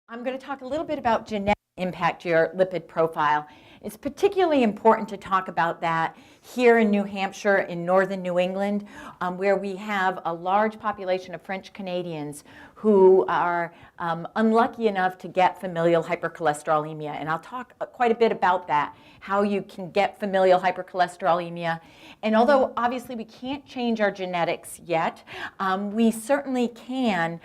I'm going to talk a little bit about genetic impact to your lipid profile. It's particularly important to talk about that here in New Hampshire, in northern New England, where we have a large population of French Canadians who are unlucky enough to get familial hypercholesterolemia. And I'll talk quite a bit about that, how you can get familial hypercholesterolemia. And although obviously we can't change our genetics yet, we certainly can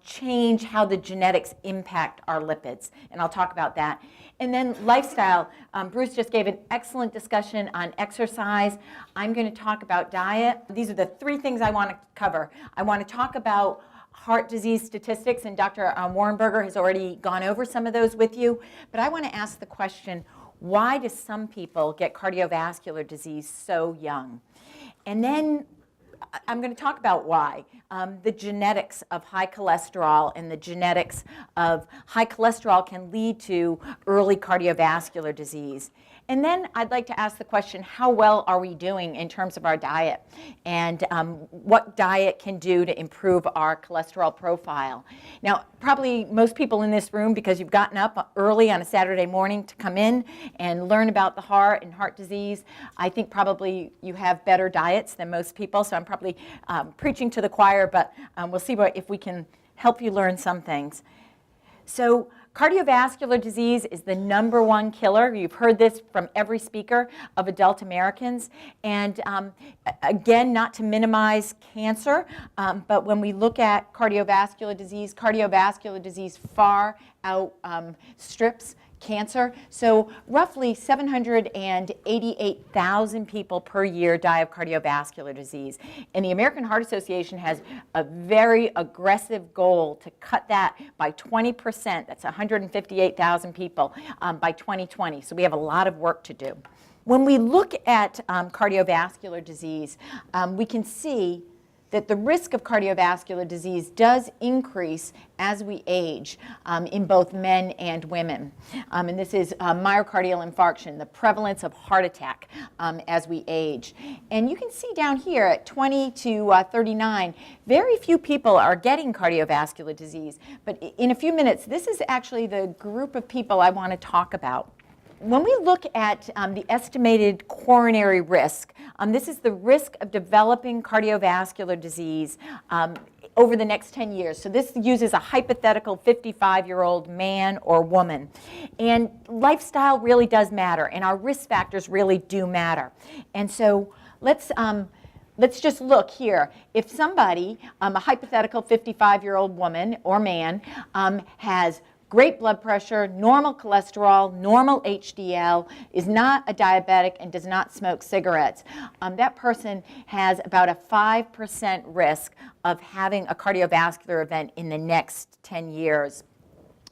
change how the genetics impact our lipids. And I'll talk about that. And then lifestyle. Bruce just gave an excellent discussion on exercise. I'm going to talk about diet. These are the three things I want to cover. I want to talk about heart disease statistics, and Dr. Warrenberger has already gone over some of those with you. But I want to ask the question, why do some people get cardiovascular disease so young? And then I'm going to talk about why. The genetics of high cholesterol and the genetics of high cholesterol can lead to early cardiovascular disease. And then I'd like to ask the question, how well are we doing in terms of our diet? And what diet can do to improve our cholesterol profile? Now, probably most people in this room, because you've gotten up early on a Saturday morning to come in and learn about the heart and heart disease, I think probably you have better diets than most people. So I'm probably preaching to the choir, but we'll see if we can help you learn some things. So cardiovascular disease is the #1 killer. You've heard this from every speaker of adult Americans. And again, not to minimize cancer, but when we look at cardiovascular disease far outstrips cancer. So roughly 788,000 people per year die of cardiovascular disease. And the American Heart Association has a very aggressive goal to cut that by 20%. That's 158,000 people by 2020. So we have a lot of work to do. When we look at cardiovascular disease, we can see that the risk of cardiovascular disease does increase as we age in both men and women. And this is myocardial infarction, the prevalence of heart attack as we age. And you can see down here at 20 to 39, very few people are getting cardiovascular disease. But in a few minutes, this is actually the group of people I want to talk about. When we look at the estimated coronary risk, this is the risk of developing cardiovascular disease over the next 10 years. So this uses a hypothetical 55-year-old man or woman. And lifestyle really does matter, and our risk factors really do matter. And so let's just look here. If somebody, a hypothetical 55-year-old woman or man, has great blood pressure, normal cholesterol, normal HDL, is not a diabetic, and does not smoke cigarettes, that person has about a 5% risk of having a cardiovascular event in the next 10 years.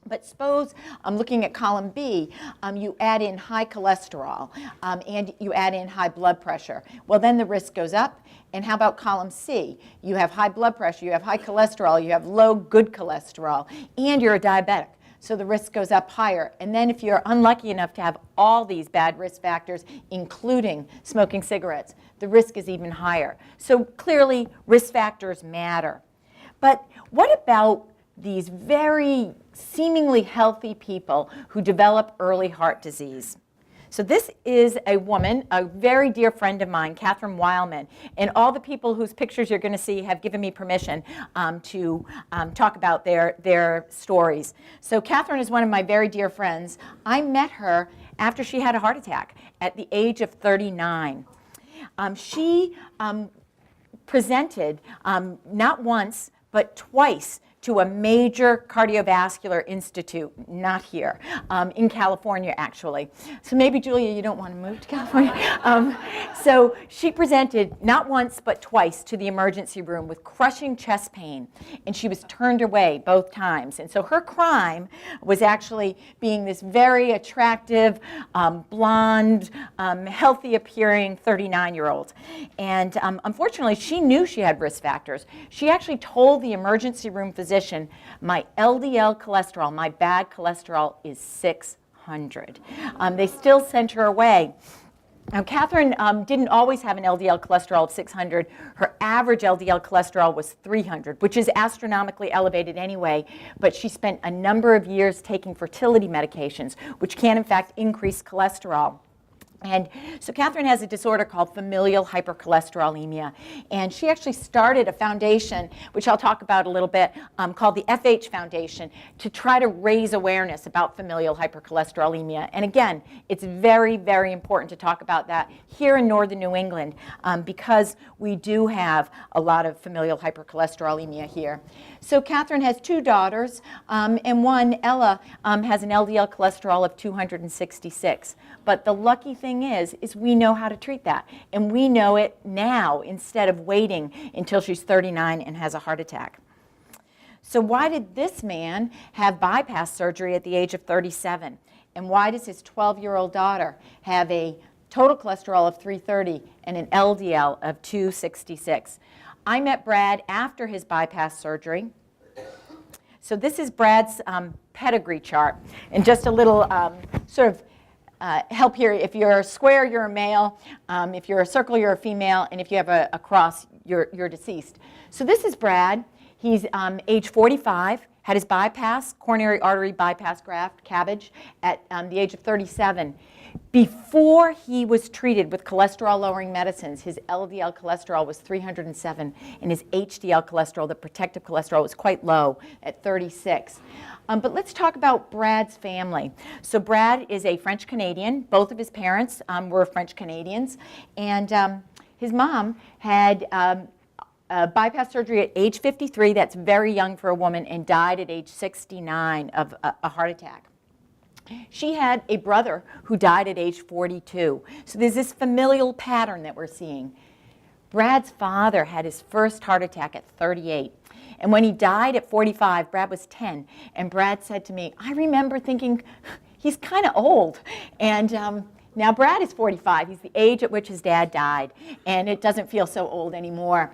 But suppose, looking at column B, you add in high cholesterol and you add in high blood pressure. Well, then the risk goes up. And how about column C? You have high blood pressure, you have high cholesterol, you have low good cholesterol, and you're a diabetic. So the risk goes up higher. And then if you're unlucky enough to have all these bad risk factors, including smoking cigarettes, the risk is even higher. So clearly, risk factors matter. But what about these very seemingly healthy people who develop early heart disease? So this is a woman, a very dear friend of mine, Catherine Weilman, and all the people whose pictures you're going to see have given me permission to talk about their stories. So Catherine is one of my very dear friends. I met her after she had a heart attack at the age of 39. She presented not once, but twice to a major cardiovascular institute, not here, in California, actually. So maybe, Julia, you don't want to move to California. So she presented not once, but twice to the emergency room with crushing chest pain, and she was turned away both times. And so her crime was actually being this very attractive, blonde, healthy-appearing 39-year-old. And unfortunately, she knew she had risk factors. She actually told the emergency room physician, my LDL cholesterol, my bad cholesterol, is 600. They still sent her away. Now, Catherine didn't always have an LDL cholesterol of 600. Her average LDL cholesterol was 300, which is astronomically elevated anyway, but she spent a number of years taking fertility medications, which can, in fact, increase cholesterol. And so Catherine has a disorder called familial hypercholesterolemia, and she actually started a foundation, which I'll talk about a little bit, called the FH Foundation, to try to raise awareness about familial hypercholesterolemia. And again, it's very, very important to talk about that here in northern New England, because we do have a lot of familial hypercholesterolemia here. So Catherine has two daughters, and one, Ella, has an LDL cholesterol of 266. But the lucky thing is we know how to treat that. And we know it now instead of waiting until she's 39 and has a heart attack. So why did this man have bypass surgery at the age of 37? And why does his 12-year-old daughter have a total cholesterol of 330 and an LDL of 266? I met Brad after his bypass surgery. So this is Brad's pedigree chart. And just a little sort of help here. If you're a square, you're a male. If you're a circle, you're a female. And if you have a cross, you're deceased. So this is Brad. He's age 45, had his bypass, coronary artery bypass graft, CABG, at the age of 37. Before he was treated with cholesterol-lowering medicines, his LDL cholesterol was 307, and his HDL cholesterol, the protective cholesterol, was quite low at 36. But let's talk about Brad's family. So Brad is a French Canadian. Both of his parents were French Canadians, and his mom had bypass surgery at age 53. That's very young for a woman, and died at age 69 of a heart attack. She had a brother who died at age 42. So there's this familial pattern that we're seeing. Brad's father had his first heart attack at 38. And when he died at 45, Brad was 10. And Brad said to me, I remember thinking, he's kind of old. And now Brad is 45. He's the age at which his dad died. And it doesn't feel so old anymore.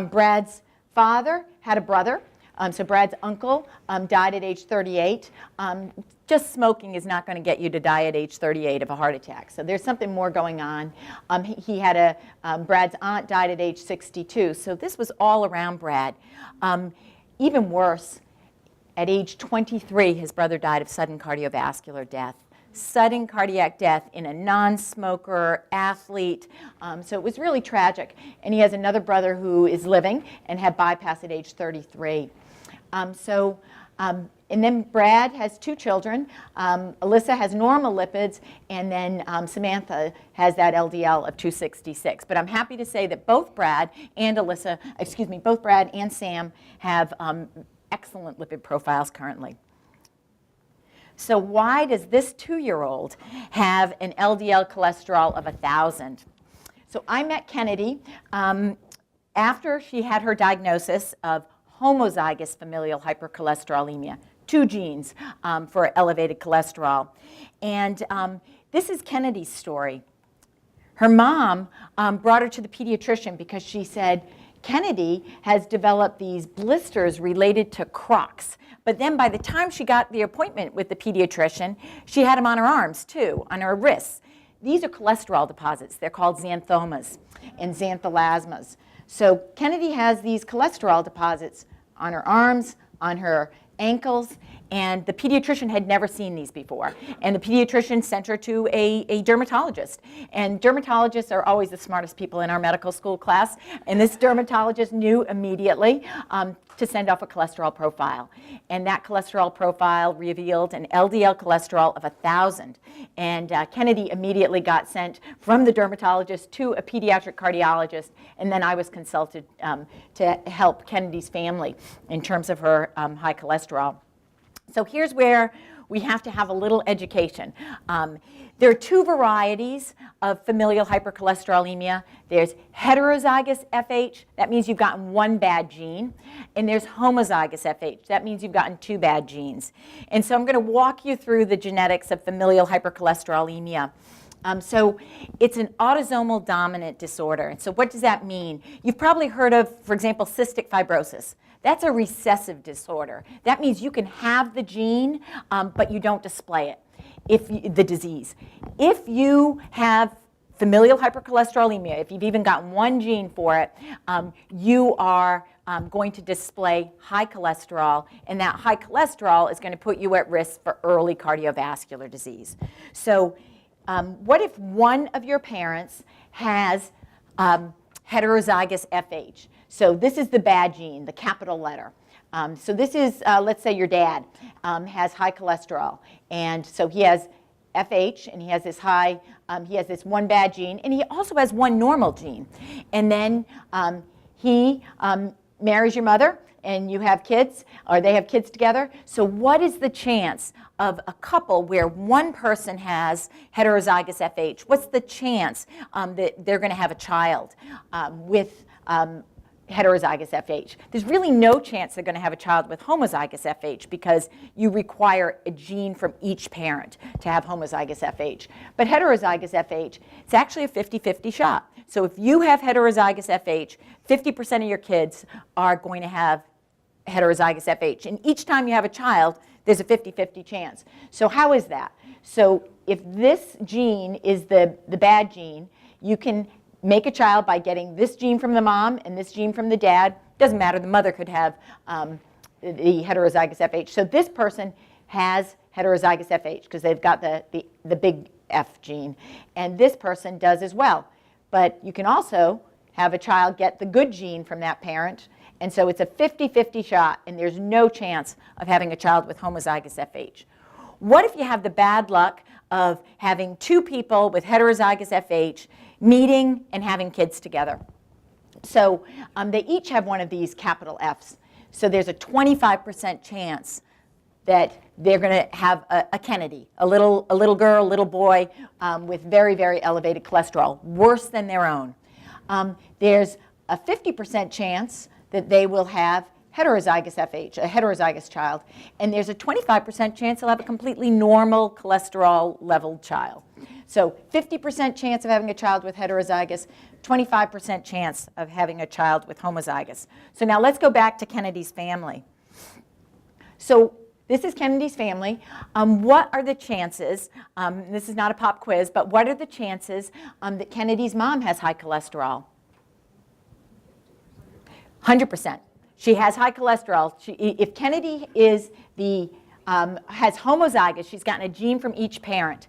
Brad's father had a brother. So Brad's uncle died at age 38. Just smoking is not going to get you to die at age 38 of a heart attack. So there's something more going on. He had Brad's aunt died at age 62. So this was all around Brad. Even worse, at age 23, his brother died of sudden cardiovascular death. Sudden cardiac death in a non-smoker, athlete. So it was really tragic. And he has another brother who is living and had bypass at age 33. And then Brad has two children. Alyssa has normal lipids, and then Samantha has that LDL of 266. But I'm happy to say that both Brad and both Brad and Sam have excellent lipid profiles currently. So why does this 2-year-old have an LDL cholesterol of 1,000? So I met Kennedy after she had her diagnosis of homozygous familial hypercholesterolemia, 2 genes for elevated cholesterol. And this is Kennedy's story. Her mom brought her to the pediatrician because she said, Kennedy has developed these blisters related to Crocs. But then by the time she got the appointment with the pediatrician, she had them on her arms too, on her wrists. These are cholesterol deposits. They're called xanthomas and xanthelasmas. So Kennedy has these cholesterol deposits on her arms, on her ankles, and the pediatrician had never seen these before. And the pediatrician sent her to a dermatologist. And dermatologists are always the smartest people in our medical school class. And this dermatologist knew immediately to send off a cholesterol profile. And that cholesterol profile revealed an LDL cholesterol of 1,000. And Kennedy immediately got sent from the dermatologist to a pediatric cardiologist. And then I was consulted to help Kennedy's family in terms of her high cholesterol. So here's where we have to have a little education. There are 2 varieties of familial hypercholesterolemia. There's heterozygous FH. That means you've gotten 1 bad gene. And there's homozygous FH. That means you've gotten 2 bad genes. And so I'm going to walk you through the genetics of familial hypercholesterolemia. So it's an autosomal dominant disorder. And so what does that mean? You've probably heard of, for example, cystic fibrosis. That's a recessive disorder. That means you can have the gene, but you don't display it, the disease. If you have familial hypercholesterolemia, if you've even gotten one gene for it, you are going to display high cholesterol, and that high cholesterol is going to put you at risk for early cardiovascular disease. So what if one of your parents has heterozygous FH? So this is the bad gene, the capital letter. So this is, let's say your dad has high cholesterol, and so he has FH, and he has this high, he has this one bad gene, and he also has one normal gene. And then he marries your mother, and you have kids, or they have kids together. So what is the chance of a couple where one person has heterozygous FH? What's the chance that they're going to have a child with heterozygous FH? There's really no chance they're going to have a child with homozygous FH because you require a gene from each parent to have homozygous FH. But heterozygous FH, it's actually a 50-50 shot. So if you have heterozygous FH, 50% of your kids are going to have heterozygous FH. And each time you have a child, there's a 50-50 chance. So how is that? So if this gene is the bad gene, you can make a child by getting this gene from the mom and this gene from the dad. Doesn't matter, the mother could have the heterozygous FH. So this person has heterozygous FH because they've got the big F gene. And this person does as well. But you can also have a child get the good gene from that parent. And so it's a 50-50 shot, and there's no chance of having a child with homozygous FH. What if you have the bad luck of having two people with heterozygous FH meeting and having kids together? So they each have one of these capital Fs. So there's a 25% chance that they're going to have a Kennedy, a little girl, a little boy with very, very elevated cholesterol, worse than their own. There's a 50% chance that they will have heterozygous FH, a heterozygous child, and there's a 25% chance they'll have a completely normal cholesterol level child. So 50% chance of having a child with heterozygous, 25% chance of having a child with homozygous. So now let's go back to Kennedy's family. So this is Kennedy's family. What are the chances, this is not a pop quiz, but what are the chances that Kennedy's mom has high cholesterol? 100%. She has high cholesterol. If Kennedy is has homozygous, she's gotten a gene from each parent.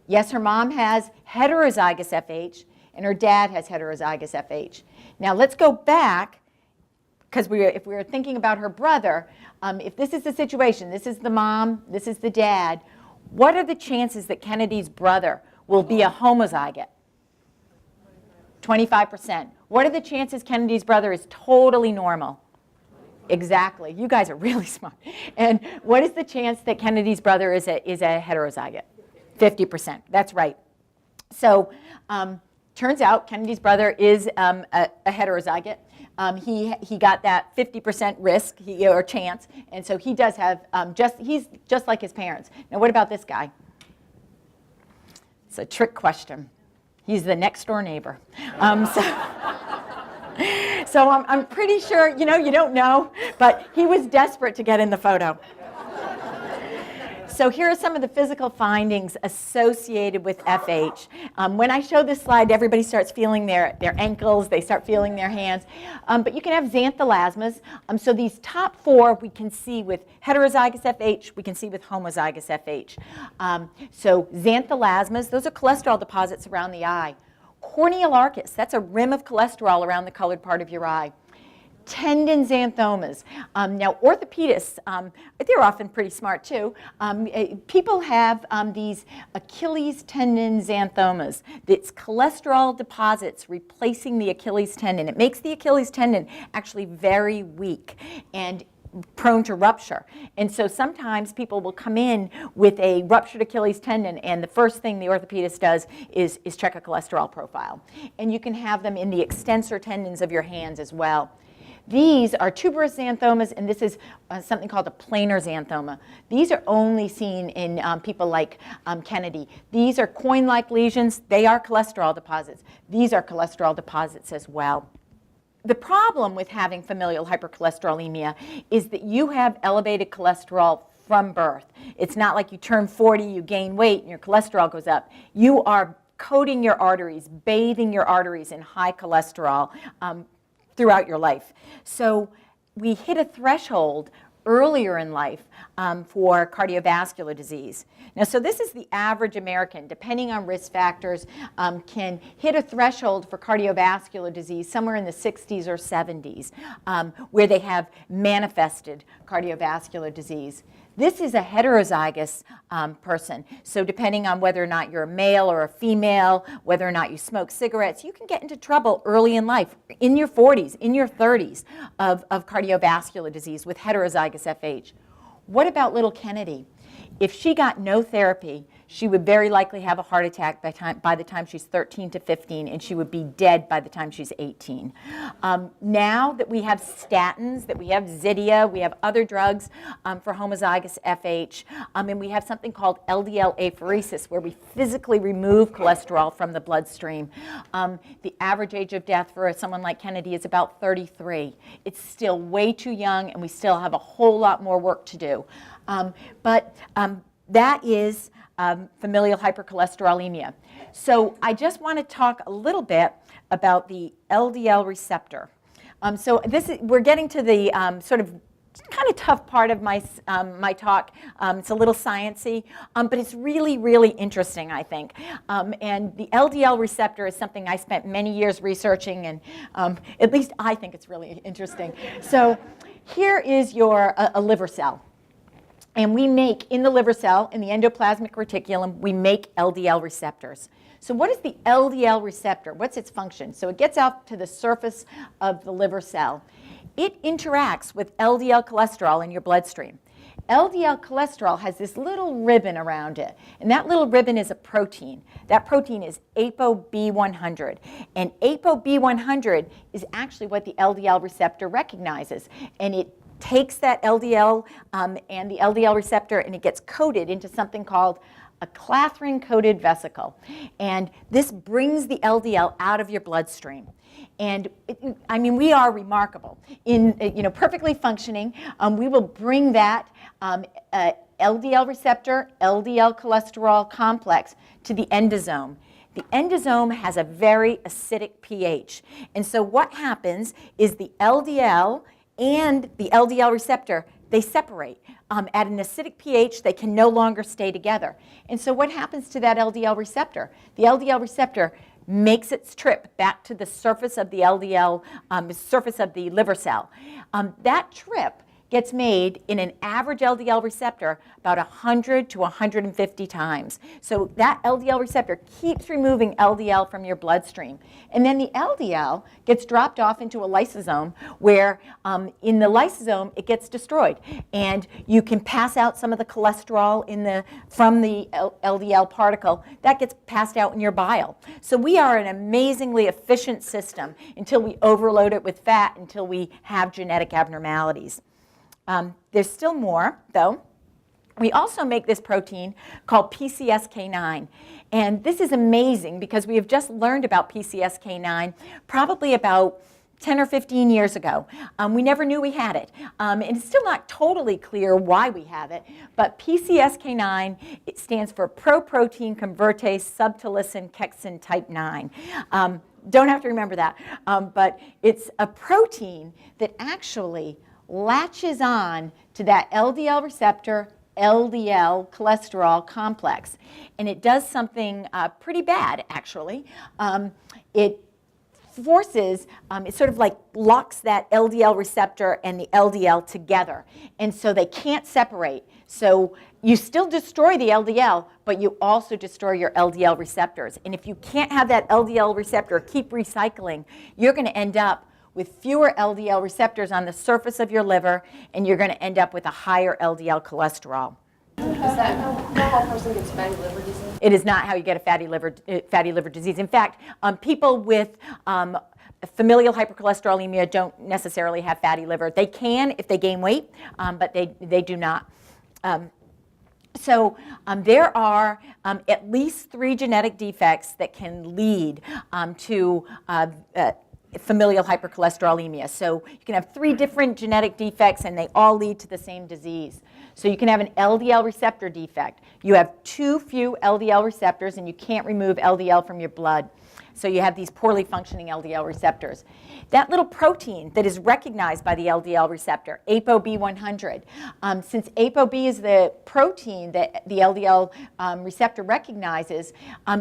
Yes, her mom has heterozygous FH, and her dad has heterozygous FH. Now let's go back, because if we were thinking about her brother, if this is the situation, this is the mom, this is the dad, what are the chances that Kennedy's brother will be a homozygote? 25%. What are the chances Kennedy's brother is totally normal? Exactly. You guys are really smart. And what is the chance that Kennedy's brother is a heterozygote? 50%. That's right. So turns out Kennedy's brother is a heterozygote. He got that 50% risk or chance, and so he does have he's just like his parents. Now what about this guy? It's a trick question. He's the next door neighbor. So I'm pretty sure, you don't know, but he was desperate to get in the photo. So here are some of the physical findings associated with FH. When I show this slide, everybody starts feeling their ankles, they start feeling their hands. But you can have xanthelasmas. So these top four we can see with heterozygous FH, we can see with homozygous FH. So xanthelasmas, those are cholesterol deposits around the eye. Corneal arcus, that's a rim of cholesterol around the colored part of your eye. Tendon xanthomas. Now, orthopedists, they're often pretty smart too. People have these Achilles tendon xanthomas. It's cholesterol deposits replacing the Achilles tendon. It makes the Achilles tendon actually very weak and prone to rupture. And so sometimes people will come in with a ruptured Achilles tendon, and the first thing the orthopedist does is check a cholesterol profile. And you can have them in the extensor tendons of your hands as well. These are tuberous xanthomas, and this is something called a planar xanthoma. These are only seen in people like Kennedy. These are coin-like lesions. They are cholesterol deposits. These are cholesterol deposits as well. The problem with having familial hypercholesterolemia is that you have elevated cholesterol from birth. It's not like you turn 40, you gain weight, and your cholesterol goes up. You are coating your arteries, bathing your arteries in high cholesterol throughout your life. So we hit a threshold earlier in life for cardiovascular disease. Now, so this is the average American, depending on risk factors, can hit a threshold for cardiovascular disease somewhere in the 60s or 70s, where they have manifested cardiovascular disease. This is a heterozygous person. So depending on whether or not you're a male or a female, whether or not you smoke cigarettes, you can get into trouble early in life, in your 40s, in your 30s, of cardiovascular disease with heterozygous FH. What about little Kennedy? If she got no therapy, she would very likely have a heart attack by the time she's 13 to 15, and she would be dead by the time she's 18. Now that we have statins, that we have Zydia, we have other drugs for homozygous FH, and we have something called LDL apheresis, where we physically remove cholesterol from the bloodstream. The average age of death for someone like Kennedy is about 33. It's still way too young, and we still have a whole lot more work to do. That is familial hypercholesterolemia. So I just want to talk a little bit about the LDL receptor. We're getting to the sort of kind of tough part of my talk. It's a little sciencey, but it's really, really interesting, I think. And the LDL receptor is something I spent many years researching, and at least I think it's really interesting. So here is a liver cell. And we make, in the liver cell, in the endoplasmic reticulum, we make LDL receptors. So what is the LDL receptor? What's its function? So it gets out to the surface of the liver cell. It interacts with LDL cholesterol in your bloodstream. LDL cholesterol has this little ribbon around it, and that little ribbon is a protein. That protein is ApoB100, and ApoB100 is actually what the LDL receptor recognizes, and it takes that LDL and the LDL receptor, and it gets coated into something called a clathrin-coated vesicle. And this brings the LDL out of your bloodstream. And we are remarkable. In perfectly functioning, we will bring that LDL receptor, LDL cholesterol complex to the endosome. The endosome has a very acidic pH. And so what happens is the LDL and the LDL receptor, they separate. At an acidic pH, they can no longer stay together. And so what happens to that LDL receptor? The LDL receptor makes its trip back to the surface of the surface of the liver cell. That trip gets made in an average LDL receptor about 100 to 150 times. So that LDL receptor keeps removing LDL from your bloodstream. And then the LDL gets dropped off into a lysosome where in the lysosome it gets destroyed. And you can pass out some of the cholesterol from the LDL particle. That gets passed out in your bile. So we are an amazingly efficient system until we overload it with fat, until we have genetic abnormalities. There's still more, though. We also make this protein called PCSK9. And this is amazing because we have just learned about PCSK9 probably about 10 or 15 years ago. We never knew we had it. And it's still not totally clear why we have it. But PCSK9, it stands for proprotein convertase subtilisin kexin type 9. Don't have to remember that. But it's a protein that actually latches on to that LDL receptor, LDL cholesterol complex. And it does something pretty bad, actually. It forces, it sort of like locks that LDL receptor and the LDL together. And so they can't separate. So you still destroy the LDL, but you also destroy your LDL receptors. And if you can't have that LDL receptor keep recycling, you're going to end up with fewer LDL receptors on the surface of your liver, and you're going to end up with a higher LDL cholesterol. Is that how a person gets fatty liver disease? It is not how you get a fatty liver disease. In fact, people with familial hypercholesterolemia don't necessarily have fatty liver. They can if they gain weight, but they do not. So there are at least 3 genetic defects that can lead to familial hypercholesterolemia. So you can have 3 different genetic defects, and they all lead to the same disease. So you can have an LDL receptor defect. You have too few LDL receptors, and you can't remove LDL from your blood. So you have these poorly functioning LDL receptors. That little protein that is recognized by the LDL receptor, ApoB100, since ApoB is the protein that the LDL receptor recognizes,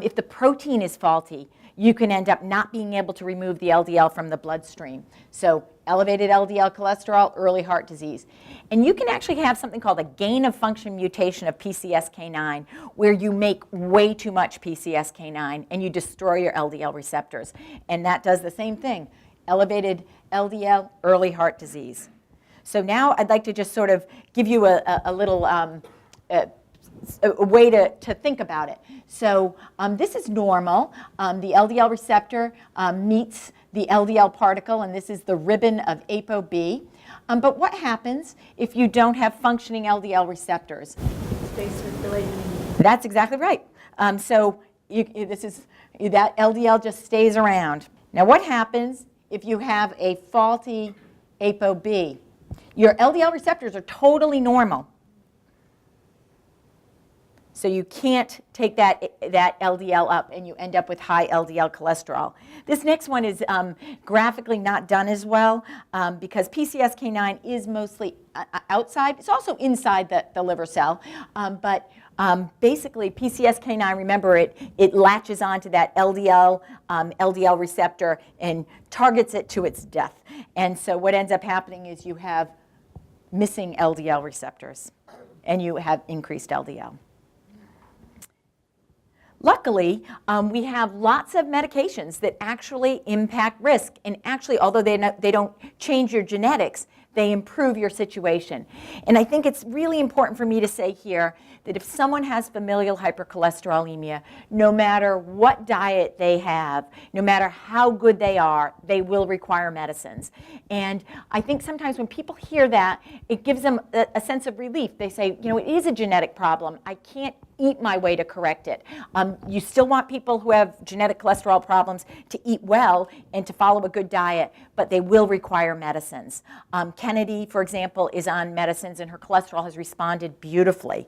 if the protein is faulty, you can end up not being able to remove the LDL from the bloodstream. So elevated LDL cholesterol, early heart disease. And you can actually have something called a gain of function mutation of PCSK9, where you make way too much PCSK9 and you destroy your LDL receptors. And that does the same thing. Elevated LDL, early heart disease. So now I'd like to just sort of give you a little a way to think about it. So this is normal. The LDL receptor meets the LDL particle, and this is the ribbon of ApoB. But what happens if you don't have functioning LDL receptors? Stay circulating. That's exactly right. So that LDL just stays around. Now what happens if you have a faulty ApoB? Your LDL receptors are totally normal. So you can't take that LDL up, and you end up with high LDL cholesterol. This next one is graphically not done as well because PCSK9 is mostly outside. It's also inside the liver cell. But basically, PCSK9, remember, it latches onto that LDL receptor and targets it to its death. And so what ends up happening is you have missing LDL receptors, and you have increased LDL. Luckily, we have lots of medications that actually impact risk. And actually, although they don't change your genetics, they improve your situation. And I think it's really important for me to say here that if someone has familial hypercholesterolemia, no matter what diet they have, no matter how good they are, they will require medicines. And I think sometimes when people hear that, it gives them a sense of relief. They say, you know, it is a genetic problem. I can't eat my way to correct it. You still want people who have genetic cholesterol problems to eat well and to follow a good diet, but they will require medicines. Kennedy, for example, is on medicines, and her cholesterol has responded beautifully.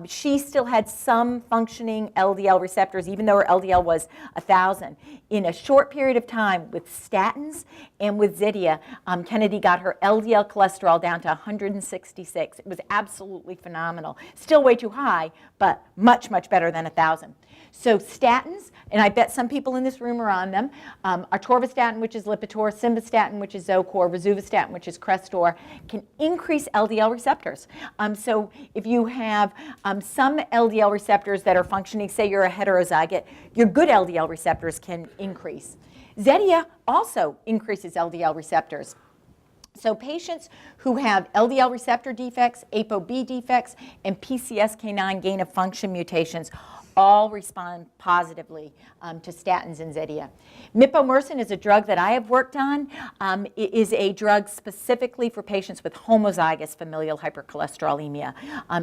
She still had some functioning LDL receptors, even though her LDL was 1,000. In a short period of time, with statins and with Zetia, Kennedy got her LDL cholesterol down to 166. It was absolutely phenomenal. Still way too high, but much, much better than 1,000. So statins, and I bet some people in this room are on them, atorvastatin, which is Lipitor, simvastatin, which is Zocor, rosuvastatin, which is Crestor, can increase LDL receptors. So if you have some LDL receptors that are functioning, say you're a heterozygote, your good LDL receptors can increase. Zetia also increases LDL receptors. So patients who have LDL receptor defects, ApoB defects, and PCSK9 gain of function mutations all respond positively to statins and Zetia. Mipomersen is a drug that I have worked on. It is a drug specifically for patients with homozygous familial hypercholesterolemia.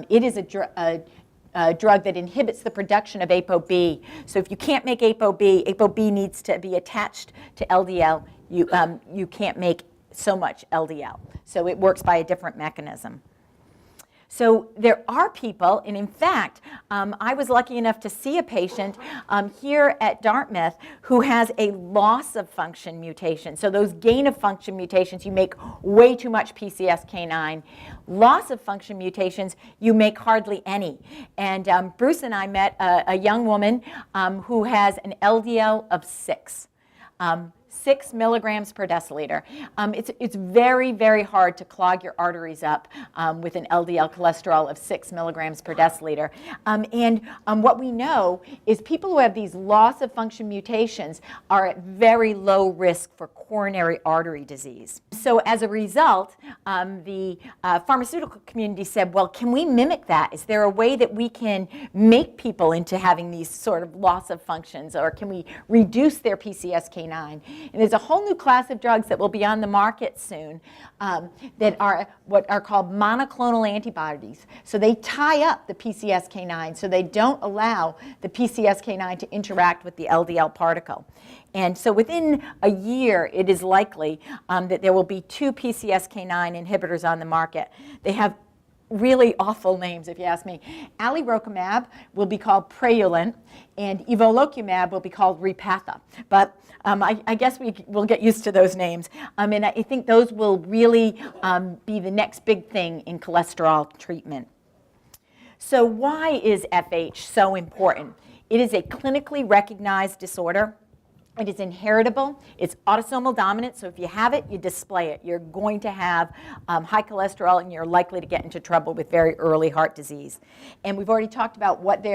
It is a drug that inhibits the production of ApoB. So if you can't make ApoB needs to be attached to LDL. You can't make so much LDL. So it works by a different mechanism. So there are people, and in fact, I was lucky enough to see a patient here at Dartmouth who has a loss of function mutation. So those gain of function mutations, you make way too much PCSK9. Loss of function mutations, you make hardly any. And Bruce and I met a young woman who has an LDL of 6. 6 milligrams per deciliter. It's very, very hard to clog your arteries up with an LDL cholesterol of 6 milligrams per deciliter. And what we know is people who have these loss of function mutations are at very low risk for coronary artery disease. So as a result, the pharmaceutical community said, well, can we mimic that? Is there a way that we can make people into having these sort of loss of functions, or can we reduce their PCSK9? And there's a whole new class of drugs that will be on the market soon that are what are called monoclonal antibodies. So they tie up the PCSK9 so they don't allow the PCSK9 to interact with the LDL particle. And so within a year, it is likely that there will be 2 PCSK9 inhibitors on the market. They have really awful names, if you ask me. Alirocumab will be called Praluent, and Evolocumab will be called Repatha. But I guess we'll get used to those names. And I think those will really be the next big thing in cholesterol treatment. So why is FH so important? It is a clinically recognized disorder. It is inheritable. It's autosomal dominant, so if you have it, you display it. You're going to have high cholesterol, and you're likely to get into trouble with very early heart disease. And we've already talked about what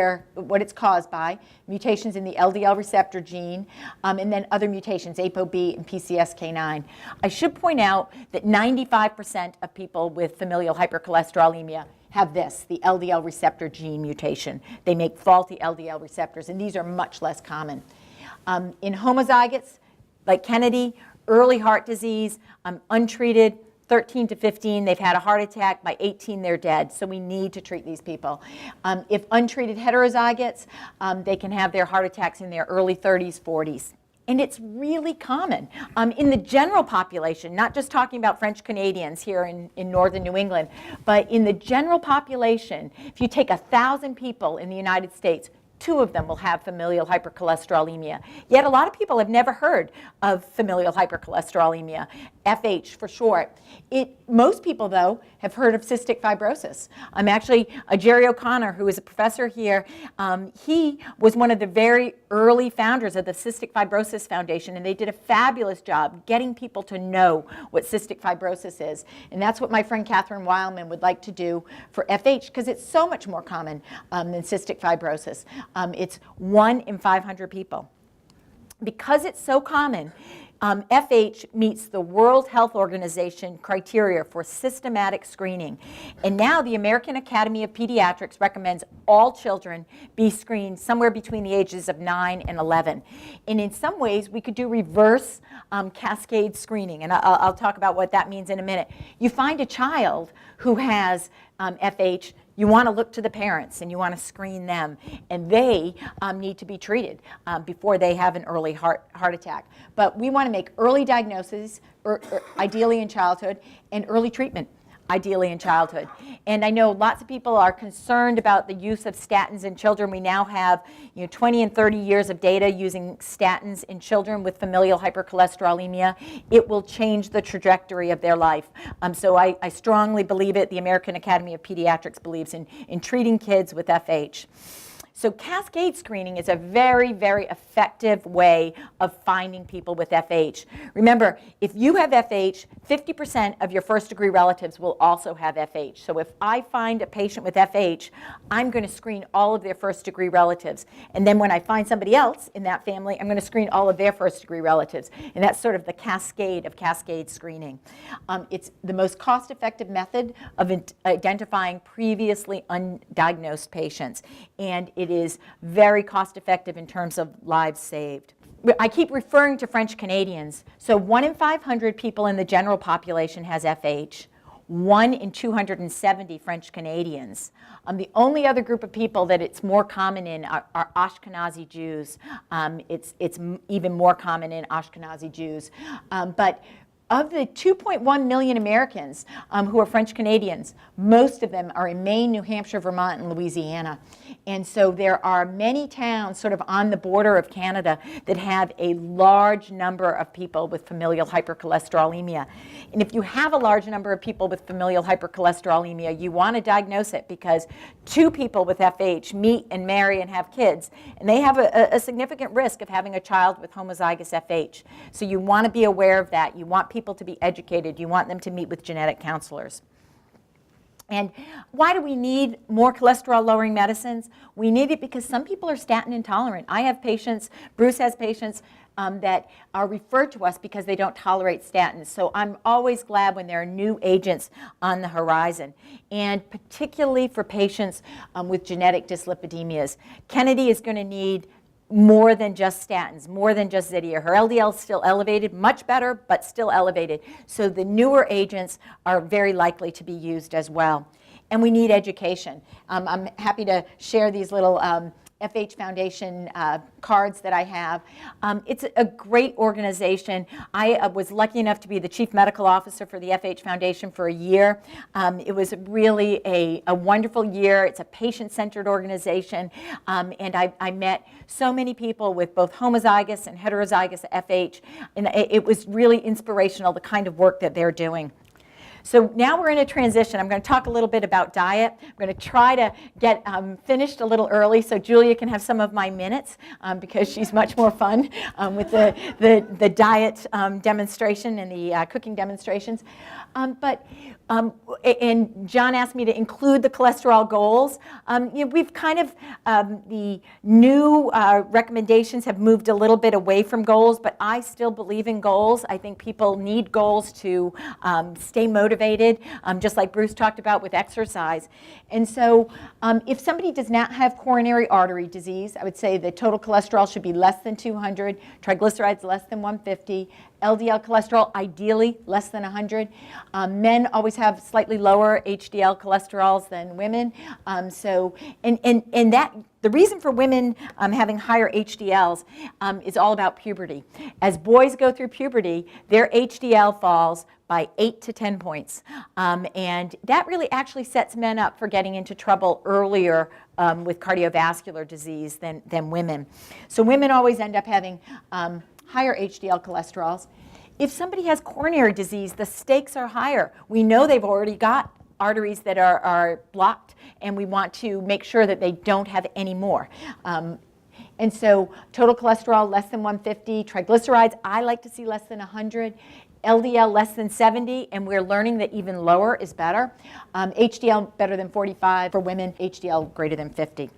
it's caused by, mutations in the LDL receptor gene, and then other mutations, ApoB and PCSK9. I should point out that 95% of people with familial hypercholesterolemia have this, the LDL receptor gene mutation. They make faulty LDL receptors, and these are much less common. In homozygotes, like Kennedy, early heart disease, untreated, 13 to 15, they've had a heart attack. By 18, they're dead. So we need to treat these people. If untreated heterozygotes, they can have their heart attacks in their early 30s, 40s. And it's really common. In the general population, not just talking about French Canadians here in northern New England, but in the general population, if you take 1,000 people in the United States, 2 of them will have familial hypercholesterolemia. Yet a lot of people have never heard of familial hypercholesterolemia, FH for short. Most people, though, have heard of cystic fibrosis. Actually, Jerry O'Connor, who is a professor here, he was one of the very early founders of the Cystic Fibrosis Foundation, and they did a fabulous job getting people to know what cystic fibrosis is. And that's what my friend Catherine Weilman would like to do for FH, because it's so much more common than cystic fibrosis. It's 1 in 500 people. Because it's so common, FH meets the World Health Organization criteria for systematic screening. And now the American Academy of Pediatrics recommends all children be screened somewhere between the ages of 9 and 11. And in some ways, we could do reverse cascade screening. And I'll talk about what that means in a minute. You find a child who has FH, you want to look to the parents and you want to screen them, and they need to be treated before they have an early heart attack. But we want to make early diagnosis, ideally in childhood, and early treatment, ideally in childhood. And I know lots of people are concerned about the use of statins in children. We now have 20 and 30 years of data using statins in children with familial hypercholesterolemia. It will change the trajectory of their life. So I strongly believe it. The American Academy of Pediatrics believes in treating kids with FH. So cascade screening is a very, very effective way of finding people with FH. Remember, if you have FH, 50% of your first-degree relatives will also have FH. So if I find a patient with FH, I'm going to screen all of their first-degree relatives. And then when I find somebody else in that family, I'm going to screen all of their first-degree relatives. And that's sort of the cascade of cascade screening. It's the most cost-effective method of identifying previously undiagnosed patients. And it is very cost-effective in terms of lives saved. I keep referring to French Canadians. So 1 in 500 people in the general population has FH. 1 in 270 French Canadians. The only other group of people that it's more common in are Ashkenazi Jews. It's even more common in Ashkenazi Jews. But of the 2.1 million Americans who are French Canadians, most of them are in Maine, New Hampshire, Vermont, and Louisiana. And so there are many towns sort of on the border of Canada that have a large number of people with familial hypercholesterolemia. And if you have a large number of people with familial hypercholesterolemia, you want to diagnose it, because 2 people with FH meet and marry and have kids, and they have a significant risk of having a child with homozygous FH. So you want to be aware of that. You want people to be educated. You want them to meet with genetic counselors. And why do we need more cholesterol-lowering medicines? We need it because some people are statin intolerant. I have patients, Bruce has patients that are referred to us because they don't tolerate statins. So I'm always glad when there are new agents on the horizon, and particularly for patients with genetic dyslipidemias. Kennedy is going to need more than just statins, more than just Zydia. Her LDL is still elevated, much better, but still elevated. So the newer agents are very likely to be used as well. And we need education. I'm happy to share these little FH Foundation cards that I have. It's a great organization. I was lucky enough to be the chief medical officer for the FH Foundation for a year. It was really a wonderful year. It's a patient-centered organization, and I met so many people with both homozygous and heterozygous FH, and it was really inspirational, the kind of work that they're doing. So now we're in a transition. I'm going to talk a little bit about diet. I'm going to try to get finished a little early so Julia can have some of my minutes because she's much more fun with the diet demonstration and the cooking demonstrations. And John asked me to include the cholesterol goals. We've kind of, the new recommendations have moved a little bit away from goals, but I still believe in goals. I think people need goals to stay motivated, just like Bruce talked about with exercise. And so if somebody does not have coronary artery disease, I would say the total cholesterol should be less than 200, triglycerides less than 150, LDL cholesterol ideally less than 100. Men always have slightly lower HDL cholesterols than women. The reason for women having higher HDLs is all about puberty. As boys go through puberty, their HDL falls by 8 to 10 points. And that really actually sets men up for getting into trouble earlier with cardiovascular disease than women. So women always end up having higher HDL cholesterols. If somebody has coronary disease, the stakes are higher. We know they've already got arteries that are blocked, and we want to make sure that they don't have any more. And so total cholesterol less than 150, triglycerides I like to see less than 100, LDL less than 70, and we're learning that even lower is better. HDL better than 45 for women, HDL greater than 50.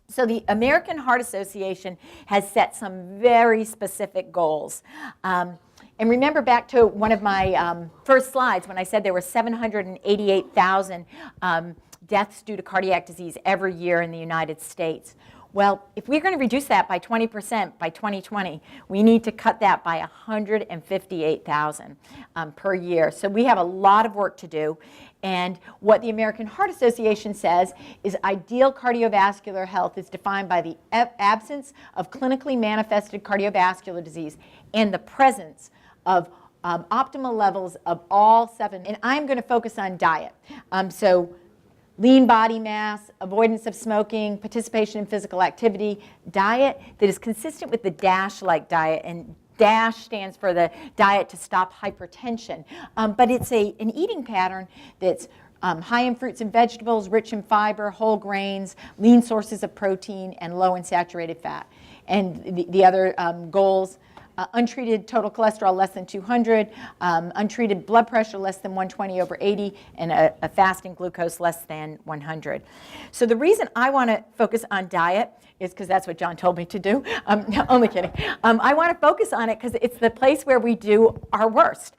So the American Heart Association has set some very specific goals. And remember back to one of my first slides when I said there were 788,000 deaths due to cardiac disease every year in the United States. Well, if we're going to reduce that by 20% by 2020, we need to cut that by 158,000 per year. So we have a lot of work to do. And what the American Heart Association says is ideal cardiovascular health is defined by the absence of clinically manifested cardiovascular disease and the presence of optimal levels of all 7. And I'm going to focus on diet. So lean body mass, avoidance of smoking, participation in physical activity, diet that is consistent with the DASH-like diet. And DASH stands for the diet to stop hypertension. But it's an eating pattern that's high in fruits and vegetables, rich in fiber, whole grains, lean sources of protein, and low in saturated fat. And the other goals, untreated total cholesterol less than 200, untreated blood pressure less than 120/80, and a fasting glucose less than 100. So the reason I want to focus on diet is because that's what John told me to do. No, only kidding. I want to focus on it because it's the place where we do our worst.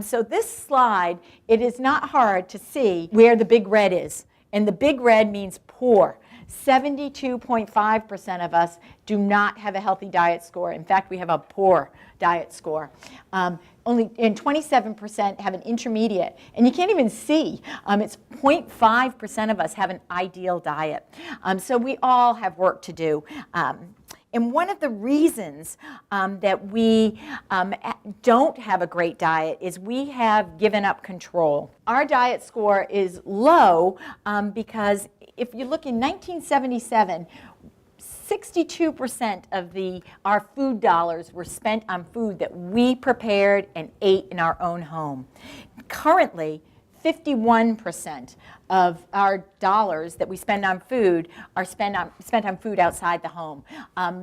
So this slide, it is not hard to see where the big red is. And the big red means poor. 72.5% of us do not have a healthy diet score. In fact, we have a poor diet score. Only 27% have an intermediate. And you can't even see. It's 0.5% of us have an ideal diet. So we all have work to do. And one of the reasons that we don't have a great diet is we have given up control. Our diet score is low because if you look in 1977, 62% of our food dollars were spent on food that we prepared and ate in our own home. Currently, 51% of our dollars that we spend on food are spent on food outside the home.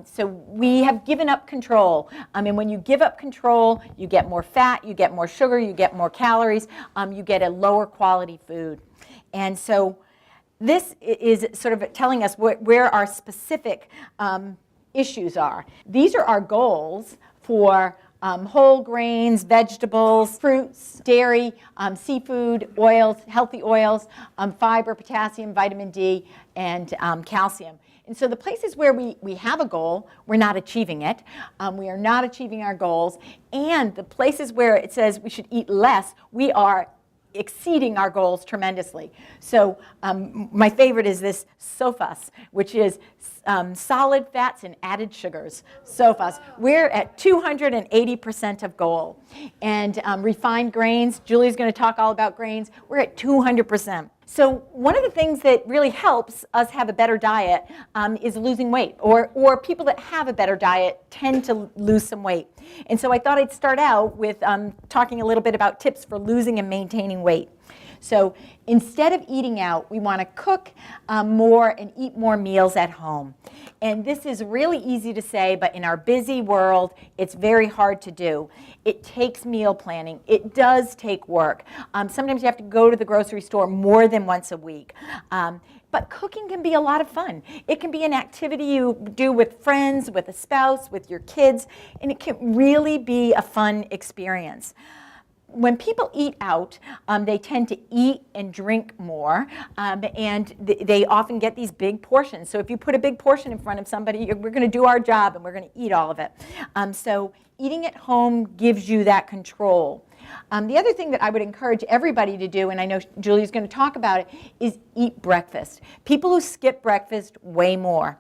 So we have given up control. And when you give up control, you get more fat, you get more sugar, you get more calories, you get a lower quality food. And so this is sort of telling us where our specific issues are. These are our goals for whole grains, vegetables, fruits, dairy, seafood, oils, healthy oils, fiber, potassium, vitamin D, and calcium. And so the places where we have a goal, we're not achieving it. We are not achieving our goals. And the places where it says we should eat less, we are exceeding our goals tremendously. So my favorite is this SOFAS, which is solid fats and added sugars. SOFAS. We're at 280% of goal. And refined grains, Julie's going to talk all about grains, we're at 200%. So one of the things that really helps us have a better diet is losing weight, or people that have a better diet tend to lose some weight. And so I thought I'd start out with talking a little bit about tips for losing and maintaining weight. So instead of eating out, we want to cook more and eat more meals at home. And this is really easy to say, but in our busy world, it's very hard to do. It takes meal planning. It does take work. Sometimes you have to go to the grocery store more than once a week. But cooking can be a lot of fun. It can be an activity you do with friends, with a spouse, with your kids, and it can really be a fun experience. When people eat out, they tend to eat and drink more, and they often get these big portions. So if you put a big portion in front of somebody, we're going to do our job and we're going to eat all of it. So eating at home gives you that control. The other thing that I would encourage everybody to do, and I know Julie's going to talk about it, is eat breakfast. People who skip breakfast way more.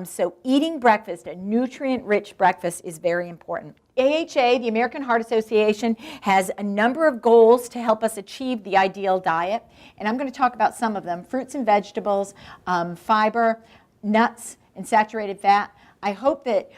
So eating breakfast, a nutrient-rich breakfast, is very important. AHA, the American Heart Association, has a number of goals to help us achieve the ideal diet, and I'm going to talk about some of them: fruits and vegetables, fiber, nuts, and saturated fat. I hope that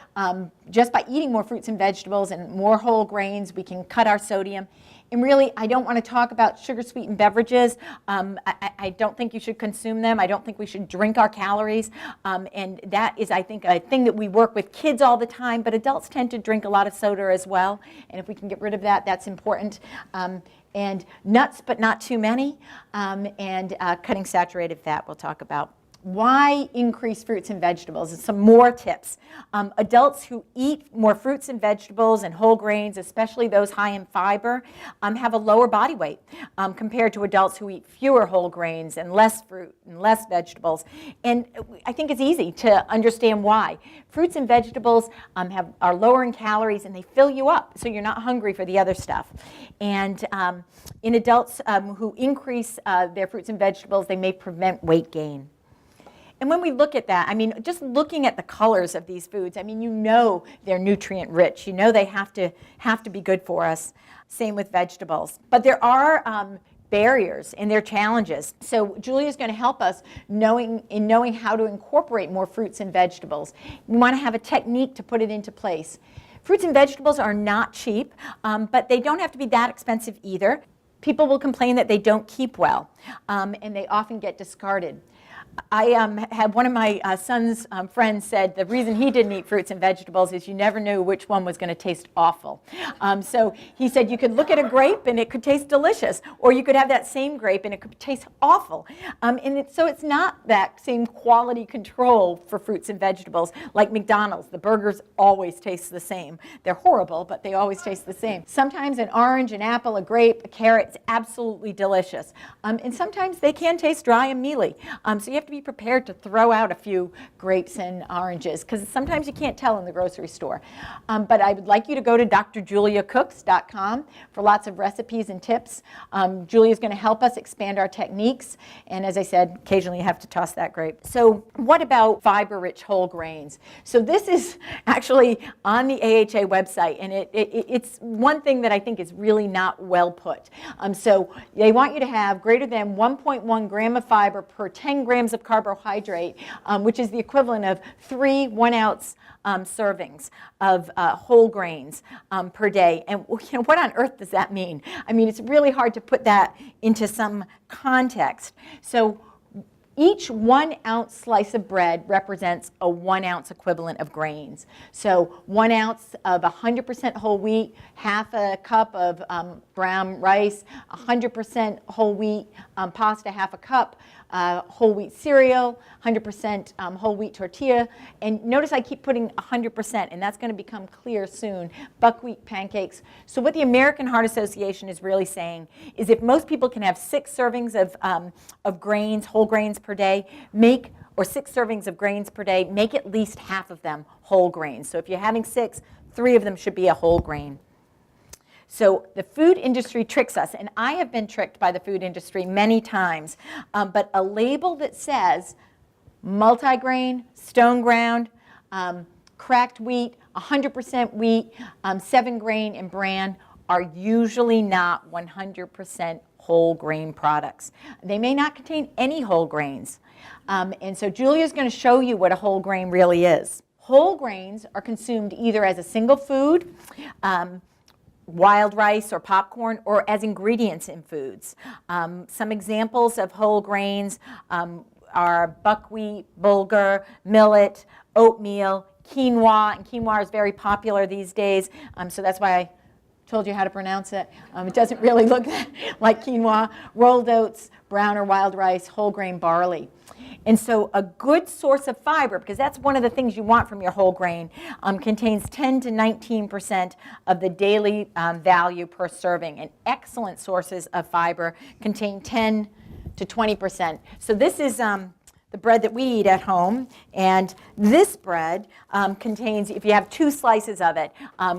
just by eating more fruits and vegetables and more whole grains, we can cut our sodium. And really, I don't want to talk about sugar-sweetened beverages. I don't think you should consume them. I don't think we should drink our calories. And that is, I think, a thing that we work with kids all the time, but adults tend to drink a lot of soda as well. And if we can get rid of that, that's important. And nuts, but not too many. And cutting saturated fat we'll talk about. Why increase fruits and vegetables? And some more tips. Adults who eat more fruits and vegetables and whole grains, especially those high in fiber, have a lower body weight compared to adults who eat fewer whole grains and less fruit and less vegetables. And I think it's easy to understand why. Fruits and vegetables are lower in calories and they fill you up, so you're not hungry for the other stuff. And in adults who increase their fruits and vegetables, they may prevent weight gain. And when we look at that, I mean, just looking at the colors of these foods, I mean, you know they're nutrient rich. You know they have to be good for us. Same with vegetables. But there are barriers and there are challenges. So Julia is going to help us knowing how to incorporate more fruits and vegetables. We want to have a technique to put it into place. Fruits and vegetables are not cheap, but they don't have to be that expensive either. People will complain that they don't keep well, and they often get discarded. I had one of my son's friends said the reason he didn't eat fruits and vegetables is you never knew which one was going to taste awful. So he said you could look at a grape and it could taste delicious, or you could have that same grape and it could taste awful. So it's not that same quality control for fruits and vegetables like McDonald's. The burgers always taste the same. They're horrible, but they always taste the same. Sometimes an orange, an apple, a grape, a carrot is absolutely delicious. And sometimes they can taste dry and mealy. So you have to be prepared to throw out a few grapes and oranges because sometimes you can't tell in the grocery store. But I would like you to go to drjuliacooks.com for lots of recipes and tips. Julia is going to help us expand our techniques, and as I said, occasionally you have to toss that grape. So what about fiber-rich whole grains? So this is actually on the AHA website, and it's one thing that I think is really not well put. So they want you to have greater than 1.1 gram of fiber per 10 grams of carbohydrate, which is the equivalent of 3 1-ounce servings of whole grains per day. And what on earth does that mean? I mean, it's really hard to put that into some context. So each 1-ounce slice of bread represents a 1-ounce equivalent of grains. So 1 ounce of 100% whole wheat, half a cup of brown rice, 100% whole wheat pasta, half a cup, whole wheat cereal, 100% whole wheat tortilla. And notice I keep putting 100%, and that's going to become clear soon. Buckwheat pancakes. So what the American Heart Association is really saying is if most people can have 6 servings of grains, whole grains per day, or 6 servings of grains per day, make at least half of them whole grains. So if you're having 6, 3 of them should be a whole grain. So the food industry tricks us, and I have been tricked by the food industry many times, but a label that says multigrain, stone ground, cracked wheat, 100% wheat, 7 grain and bran are usually not 100% whole grain products. They may not contain any whole grains. And so Julia's going to show you what a whole grain really is. Whole grains are consumed either as a single food, wild rice or popcorn, or as ingredients in foods. Some examples of whole grains are buckwheat, bulgur, millet, oatmeal, quinoa, and quinoa is very popular these days, so that's why I told you how to pronounce it. It doesn't really look like quinoa, rolled oats, brown or wild rice, whole grain barley. And so a good source of fiber, because that's one of the things you want from your whole grain, contains 10 to 19% of the daily value per serving. And excellent sources of fiber contain 10 to 20%. So this is the bread that we eat at home, and this bread contains, if you have 2 slices of it,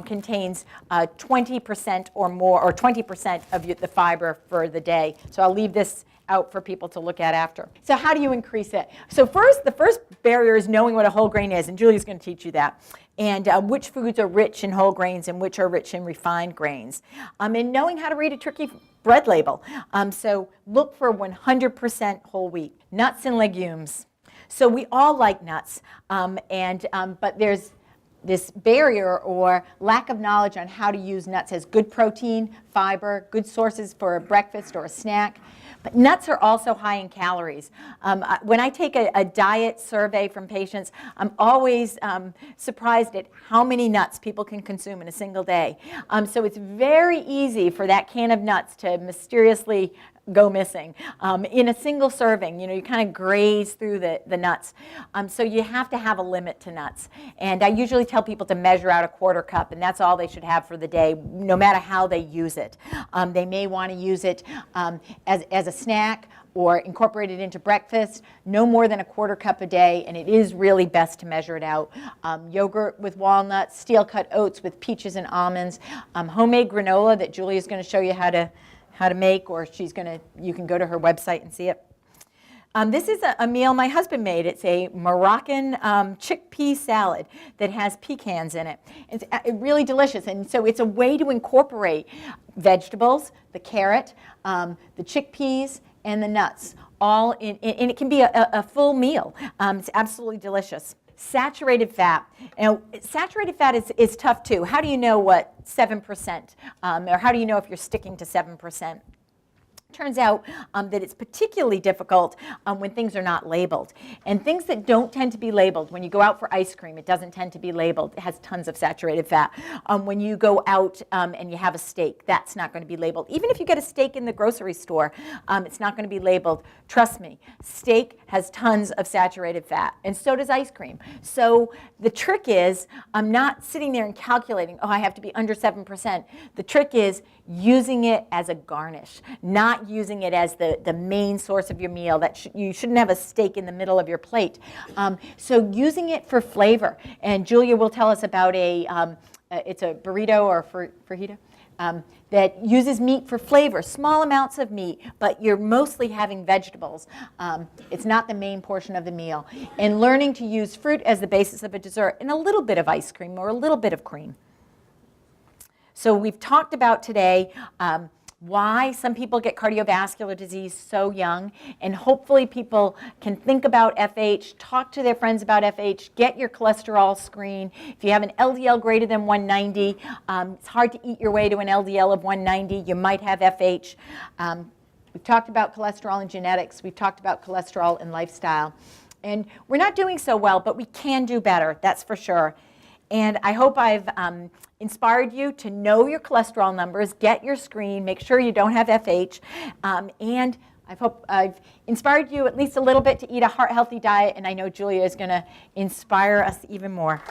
contains 20% or more, or 20% of the fiber for the day. So I'll leave this out for people to look at after. So how do you increase it? So the first barrier is knowing what a whole grain is, and Julia's going to teach you that, and which foods are rich in whole grains and which are rich in refined grains, and knowing how to read a tricky bread label. So look for 100% whole wheat. Nuts and legumes. So we all like nuts, but there's this barrier or lack of knowledge on how to use nuts as good protein, fiber, good sources for a breakfast or a snack. But nuts are also high in calories. When I take a diet survey from patients, I'm always surprised at how many nuts people can consume in a single day. So it's very easy for that can of nuts to mysteriously go missing. In a single serving, you kind of graze through the nuts. So you have to have a limit to nuts. And I usually tell people to measure out a 1/4 cup, and that's all they should have for the day, no matter how they use it. They may want to use it as a snack or incorporate it into breakfast, no more than a 1/4 cup a day, and it is really best to measure it out. Yogurt with walnuts, steel-cut oats with peaches and almonds, homemade granola that Julia's going to show you how to make, or you can go to her website and see it. This is a meal my husband made. It's a Moroccan chickpea salad that has pecans in it. It's really delicious, and so it's a way to incorporate vegetables, the carrot, the chickpeas, and the nuts, all in, and it can be a full meal. It's absolutely delicious. Saturated fat. Saturated fat is tough too. How do you know what 7%, or how do you know if you're sticking to 7%? Turns out that it's particularly difficult when things are not labeled. And things that don't tend to be labeled, when you go out for ice cream, it doesn't tend to be labeled. It has tons of saturated fat. When you go out and you have a steak, that's not going to be labeled. Even if you get a steak in the grocery store, it's not going to be labeled. Trust me, steak has tons of saturated fat, and so does ice cream. So the trick is, I'm not sitting there and calculating, I have to be under 7%. The trick is using it as a garnish, not using it as the main source of your meal. You shouldn't have a steak in the middle of your plate. So using it for flavor. And Julia will tell us about it's a burrito or fajita that uses meat for flavor, small amounts of meat, but you're mostly having vegetables. It's not the main portion of the meal. And learning to use fruit as the basis of a dessert and a little bit of ice cream or a little bit of cream. So we've talked about today why some people get cardiovascular disease so young, and hopefully people can think about FH, talk to their friends about FH, get your cholesterol screen. If you have an LDL greater than 190, it's hard to eat your way to an LDL of 190, you might have FH. We've talked about cholesterol and genetics, we've talked about cholesterol and lifestyle. And we're not doing so well, but we can do better, that's for sure. And I hope I've inspired you to know your cholesterol numbers, get your screen, make sure you don't have FH, and I hope I've inspired you at least a little bit to eat a heart-healthy diet, and I know Julia is going to inspire us even more.